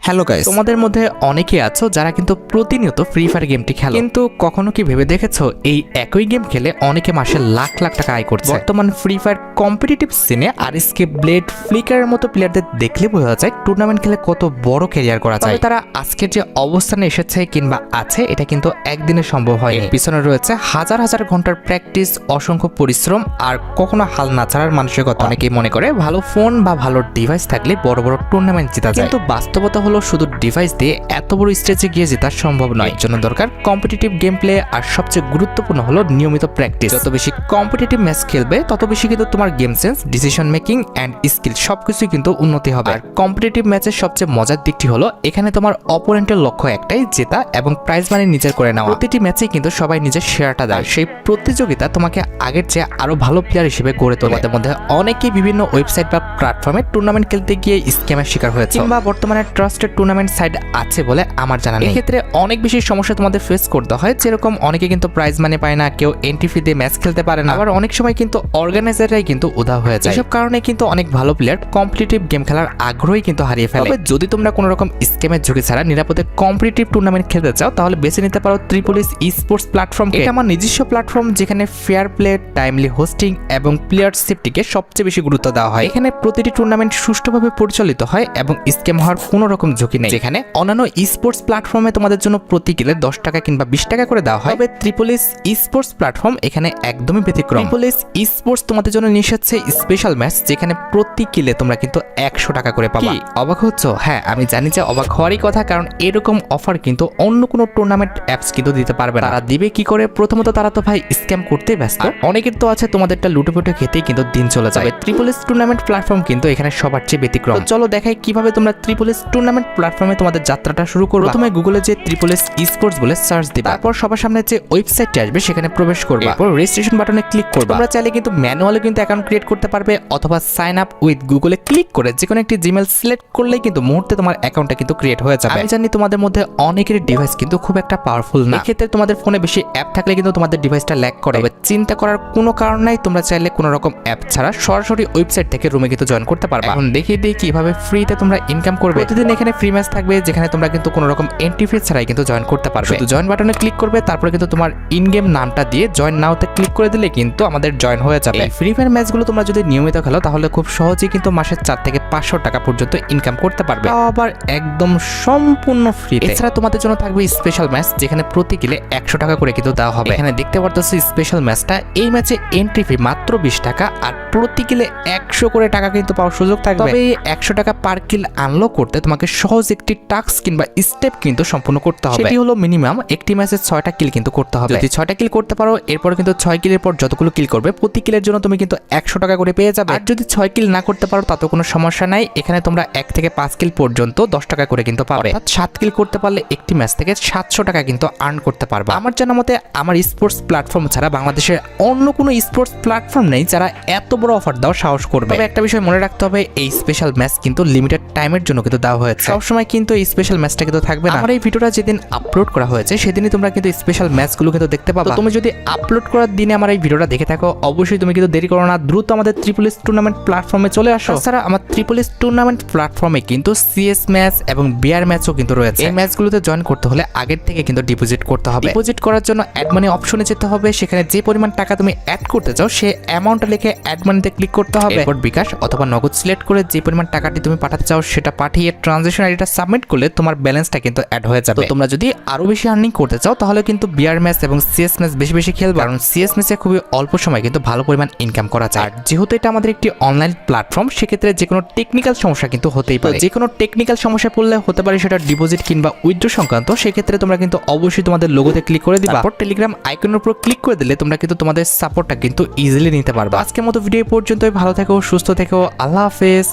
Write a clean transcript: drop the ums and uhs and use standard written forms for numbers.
Hello guys, তোমাদের মধ্যে অনেকেই আছো যারা কিন্তু প্রতিনিয়ত ফ্রি ফায়ার গেমটি খেলো, কিন্তু কখনো কি ভেবে দেখেছো এই একই গেম খেলে অনেকে মাসে লাখ লাখ টাকা আয় করছে। বর্তমান ফ্রি ফায়ার কম্পিটিটিভ সিনে আরএসকে, ব্লেড, ফ্লিকারের মতো প্লেয়ারদের দেখলে বোঝা যায় টুর্নামেন্ট খেলে কত বড় ক্যারিয়ার করা যায়। তারা আজকের যে অবস্থানে এসেছে কিংবা আছে এটা কিন্তু একদিনে সম্ভব হয়। এর পিছনে রয়েছে হাজার হাজার ঘন্টার প্র্যাকটিস, অসংখ্য পরিশ্রম আর কখনো হাল না ছাড়ার মানসিকতা। অনেকেই মনে করে ভালো ফোন বা ভালো ডিভাইস থাকলে বড় বড় টুর্নামেন্ট জেতা যায়, কিন্তু বাস্তবতা হলো শুধু ডিভাইস দিয়ে এত বড় স্টেজে গিয়ে জেতা সম্ভব নয়। এর জন্য দরকার কম্পিটিটিভ গেম প্লে, আর সবচেয়ে গুরুত্বপূর্ণ হলো নিয়মিত প্র্যাকটিস। যত বেশি কম্পিটিটিভ ম্যাচ খেলবে তত বেশি কিন্তু তোমার game sense, decision making and skill সবকিছুই কিন্তু উন্নতি হবে। আর কম্পিটিটিভ ম্যাচের সবচেয়ে মজার দিকটি হলো এখানে তোমার অপোনেন্টের লক্ষ্য একটাই, জেতা এবং প্রাইজ মানি নিজের করে নেওয়া। প্রতিটি ম্যাচেই কিন্তু সবাই নিজের শেয়ারটা দেয়। সেই প্রতিযোগিতা তোমাকে আগের চেয়ে আরো ভালো প্লেয়ার হিসেবে গড়ে তোলে। তোমাদের মধ্যে অনেকেই বিভিন্ন ওয়েবসাইট বা প্ল্যাটফর্মে টুর্নামেন্ট খেলতে গিয়ে স্ক্যামের শিকার হয়েছে, কিংবা বর্তমানে ট্রাস্টেড টুর্নামেন্ট সাইট আছে বলে আমার জানা নেই। এক্ষেত্রে অনেক বেশি সমস্যা তোমাদের ফেস করতে হয়, যেরকম অনেকে কিন্তু প্রাইজ মানি পায় না, কেউ এন্ট্রি ফি দিয়ে ম্যাচ খেলতে পারে না, আবার অনেক সময় কিন্তু অর্গানাইজাররাই কিন্তু উধাও হয়ে যায়। এসব কারণে কিন্তু অনেক ভালো প্লেয়ার কম্পিটিটিভ গেম খেলার আগ্রহই কিন্তু হারিয়ে ফেলে। তবে যদি তোমরা কোনো রকম স্ক্যামের ঝুঁকি ছাড়া নিরাপদে কম্পিটিটিভ টুর্নামেন্ট খেলতে চাও তাহলে বেছে নিতে পারো ত্রিপলিস স্পোর্টস প্ল্যাটফর্ম। এটা আমার নিজস্ব প্ল্যাটফর্ম যেখানে ফেয়ার প্লে, টাইমলি হোস্টিং এবং প্লেয়ার সেফটিকে সবচেয়ে বেশি গুরুত্ব দেওয়া হয়। এখানে প্রতিটি টুর্নামেন্ট সুষ্ঠুভাবে পরিচালিত হয় এবং স্ক্যাম হওয়ার কোনো রকম ঝুঁকি নেই। যেখানে অন্যান্য স্পোর্টস প্ল্যাটফর্মে তোমাদের জন্য প্রতি কিলে 10 টাকা কিংবা 20 টাকা করে দেওয়া হয়, তবে ত্রিপলিস স্পোর্টস প্ল্যাটফর্ম এখানে একদমই ব্যতিক্রম। ত্রিপলিস স্পোর্টস তোমাদের জন্য নিয়ে এসেছে স্পেশাল ম্যাচ, যেখানে প্রতি কিলে তোমরা কিন্তু 100 টাকা করে পাবা। অবাক হচ্ছ? হ্যাঁ, আমি জানি যে অবাক হওয়ারই কথা, কারণ এরকম অফার কিন্তু অন্য কোনো টুর্নামেন্ট অ্যাপস কিন্তু দিতে পারবে না। তারা দিবে কি করে? প্রথমত তারা তো ভাই স্ক্যাম করতেই ব্যস্ত। অনেকের তো আছে তোমাদেরটা লুটেপুটে খেতেই কিন্তু দিন চলে যাবে। ত্রিপলিস টুর্নামেন্ট প্ল্যাটফর্ম কিন্তু এখানে সবার চেয়ে ব্যতিক্রম। চলো দেখাই কিভাবে তোমরা ত্রিপলিস টুর্নামেন্ট প্ল্যাটফর্মে তোমাদের যাত্রাটা শুরু করবে। প্রথমে গুগলে যে ত্রিপলিস স্পোর্টস বলে সার্চ দিবা, তারপর সবার সামনে যে ওয়েবসাইটটি আসবে সেখানে প্রবেশ করবে, তারপর রেজিস্ট্রেশন বাটনে ক্লিক করবে। তোমরা চাইলে কিন্তু ম্যানুয়ালি কিন্তু অ্যাকাউন্ট ক্রিয়েট করতে পারবে, অথবা সাইন আপ উইথ গুগলে ক্লিক করে যে কোনো একটি জিমেইল সিলেক্ট করলেই কিন্তু মুহূর্তে তোমার অ্যাকাউন্টটা কিন্তু ক্রিয়েট হয়ে যাবে। আমি জানি তোমাদের মধ্যে অনেকের ডিভাইস কিন্তু খুব একটা পাওয়ারফুল না, এক্ষেত্রে তোমাদের ফোনে বেশি অ্যাপ থাকলে কিন্তু তোমাদের ডিভাইসটা ল্যাগ করে। তবে চিন্তা করার কোনো কারণ নাই, তোমরা চাইলে কোনো রকম অ্যাপ ছাড়া সরাসরি ওয়েবসাইট থেকে রুমে কিন্তু জয়েন করতে পারবে। এখন দেখিয়ে দিই কিভাবে ফ্রিতে তোমরা ইনকাম করবে। প্রতিদিন এখানে ফ্রি ম্যাচ থাকবে, যেখানে তোমরা কিন্তু কোনো রকম এন্ট্রি ফি ছাড়াই কিন্তু জয়েন করতে পারবে। শুধু জয়েন বাটনে ক্লিক করবে, তারপরে কিন্তু তোমার ইন গেম নামটা দিয়ে জয়েন নাওতে ক্লিক করে দিলে কিন্তু আমাদের জয়েন হয়ে যাবে। ফ্রি ফায়ার ম্যাচগুলো তোমরা যদি নিয়মিত খেলো তাহলে খুব সহজেই কিন্তু মাসে 4 থেকে 500 টাকা পর্যন্ত ইনকাম করতে পারবে, আবার একদম সম্পূর্ণ ফ্রি। এছাড়া তোমাদের জন্য থাকবে স্পেশাল ম্যাচ, যেখানে প্রতি কিলে 100 টাকা করে কিন্তু দেওয়া হবে। এখানে দেখতে পারতেছো স্পেশাল ম্যাচটা, এই ম্যাচে এন্ট্রি ফি মাত্র 20 টাকা আর প্রতি কিলে 100 করে টাকা কিন্তু পাওয়ার সুযোগ থাকবে। তবে 100 টাকা পার কিল আনলক করতে তোমাকে সহজ একটি টাস্ক কিংবা স্টেপ কিন্তু সম্পূর্ণ করতে হবে। সেটি হলো মিনিমাম একটি ম্যাচে 6টা কিল কিন্তু করতে হবে। যদি 6টা কিল করতে পারো, এরপর কিন্তু 6 কিলের পর যতগুলো কিল করবে প্রতি কিলের জন্য তুমি কিন্তু 100 টাকা করে পেয়ে যাবে। আর যদি 6 কিল না করতে পারো তাতে কোনো সমস্যা নাই, এখানে তোমরা 1 থেকে 5 কিল পর্যন্ত 10 টাকা করে কিন্তু পাবে। 7 কিল করতে পারলে একটি ম্যাচ থেকে 700 টাকা কিন্তু আর্ন করতে পারবে। আমার জানা মতে আমার স্পোর্টস প্ল্যাটফর্ম ছাড়া বাংলাদেশের অন্য কোনো স্পোর্টস প্ল্যাটফর্ম নেই যারা এত বড় অফার দেওয়ার সাহস করবে। তবে একটা বিষয় মনে রাখতে হবে, এই স্পেশাল ম্যাচ কিন্তু লিমিটেড টাইমের জন্য কিন্তু দেওয়া হয়েছে, সবসময় কিন্তু এই স্পেশাল ম্যাচটা কিন্তু থাকবে না। আমার এই ভিডিওটা যেদিন আপলোড করা হয়েছে সেদিনই তোমরা কিন্তু স্পেশাল ম্যাচগুলো কিন্তু দেখতে পাবে। তুমি যদি আপলোড করার দিনে আমার এই ভিডিওটা দেখে থাকো, অবশ্যই তুমি কিন্তু দেরি করো না, দ্রুত আমাদের ত্রিপলিস টুর্নামেন্ট প্ল্যাটফর্মে চলে আসো। তাছাড়া আমার ত্রিপলিস টুর্নামেন্ট প্ল্যাটফর্মে কিন্তু সিএস ম্যাচ এবং বিআর ম্যাচও কিন্তু রয়েছে। এই ম্যাচগুলোতে জয়েন করতে হলে আগের থেকে কিন্তু ডিপোজিট করতে হবে। ডিপোজিট করার জন্য অ্যাড মানি অপশনে যেতে হবে, সেখানে যে পরিমাণ টাকা তুমি অ্যাড করতে চাও সেই অ্যামাউন্টটা লিখে অ্যাড মানিতে ক্লিক করতে হবে। এরপর বিকাশ অথবা নগদ সিলেক্ট করে যে পরিমাণ টাকাটি তুমি পাঠাতে চাও সেটা পাঠিয়ে ট্রানজাকশন আইডিটা সাবমিট করলে তোমার ব্যালেন্সটা কিন্তু অ্যাড হয়ে যাবে। তো তোমরা যদি আরো বেশি আর্নিং করতে চাও তাহলে কিন্তু বিআর ম্যাচ এবং সিএস ম্যাচ বেশি বেশি খেলবে, কারণ সিএস ম্যাচে খুবই অল্প সময় কিন্তু ভালো পরিমাণ ইনকাম করা যায়। আর যেহেতু এটা আমাদের একটি অনলাইন প্ল্যাটফর্ম, সেক্ষেত্রে যে কোনো টেকনিক্যাল সমস্যা কিন্তু হতেই পারে। যে কোনো টেকনিক্যাল সমস্যা পড়লে হতে পারে সেটা ডিপোজিট কিংবা উইথড্র সংক্রান্ত, সেক্ষেত্রে তোমরা কিন্তু অবশ্যই তোমাদের লোগোতে ক্লিক করে দিবা, তারপর টেলিগ্রাম আইকনের উপর ক্লিক করে দিলে তোমরা কিন্তু তোমাদের সাপোর্টটা কিন্তু ইজিলি নিতে পারবে। আজকের মতো ভিডিও পর্যন্তই, ভালো থেকো, সুস্থ থেকো, আল্লাহ হাফেজ।